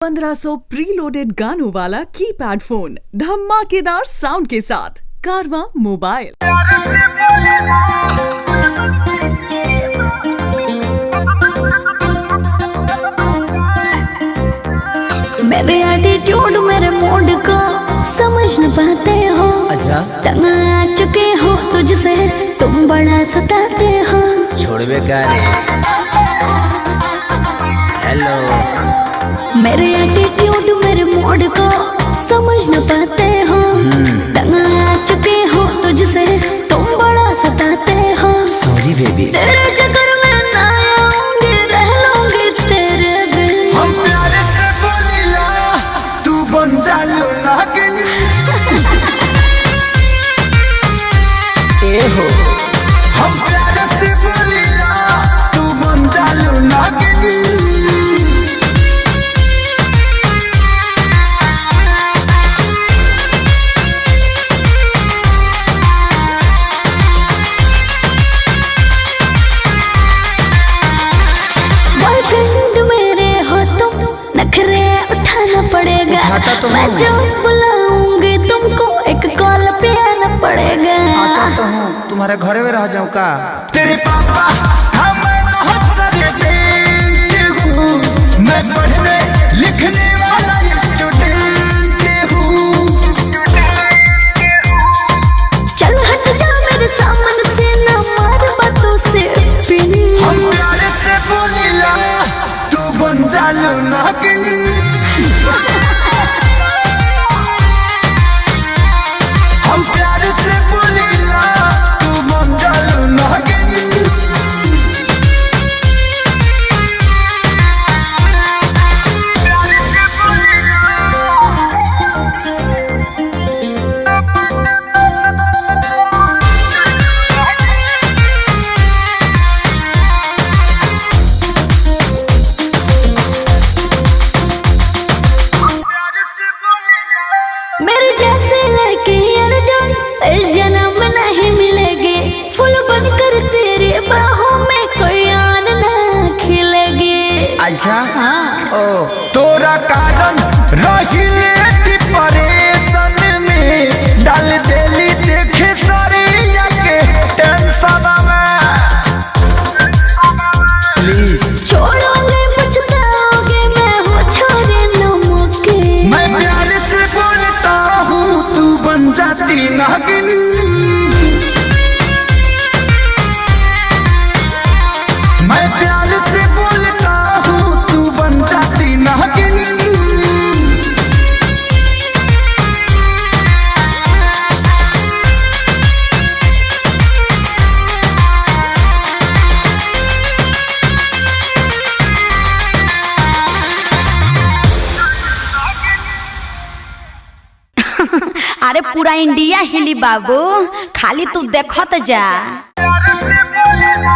1500 preloaded गानों वाला keypad phone धमाकेदार साउंड के साथ कारवां मोबाइल। मेरे एटीट्यूड मेरे मूड को समझ न पाते हो। अच्छा तंग आ चुके हो तुझसे, तुम बड़ा सताते हो। छोड़ बेकार हेलो। मेरे एटीट्यूड मेरे मूड को समझ न पाते हो। तंग आ चुके हो तुझसे, तुम बड़ा सताते हो। सॉरी बेबी, तेरे चक्कर में ना आऊंगी, रह लूंगी तेरे बिन। हम प्यारे से बोलिला, तू बन जालू नागिन। ए हो हम प्यारे से बोलिला, तू बन जालू नागिन। बॉयफ्रेंड मेरे हो तुम, नखरे उठाना पड़ेगा। उठाता तो मैं हूँ। जब बुलाऊंगी तुमको, एक कॉल पे आना पड़ेगा। आता तो हूँ, तुम्हारे घरे में रह जाऊँ का? तेरे पापा हमें बहुत सारे देते हूँ। मैं पढ़ने लिखने वाला स्टूडेंट हूँ। चल हट जा मेरे सामने से, ना मार बातों से पिन। हम प्यारे से बोलिला, तू बन जालू नागिन। हम प्यारे से बोलिला, तू बन जालू नागिन। मेरे जैसे लड़के अर्जुन इस जन्म में नहीं मिलेंगे। फूल बनकर तेरे बाहों में कोई आन ना खिलेगी। अच्छा हाँ। ओ तोरा कारण रहिले डिप्रेशन में, डाल देली देखे सरिया के टेंशन में। प्लीज छोड़ोगे पछताओगे, मैं हूँ छोरे नमक के। मैं प्यार से बोलता हूँ, तू बन जाती नागिन। मैं प्यार से बोलता हूँ, तू बन जाती नागिन। अरे पूरा इंडिया हिली बाबू, खाली तू देखत जा। प्यार से बोलना,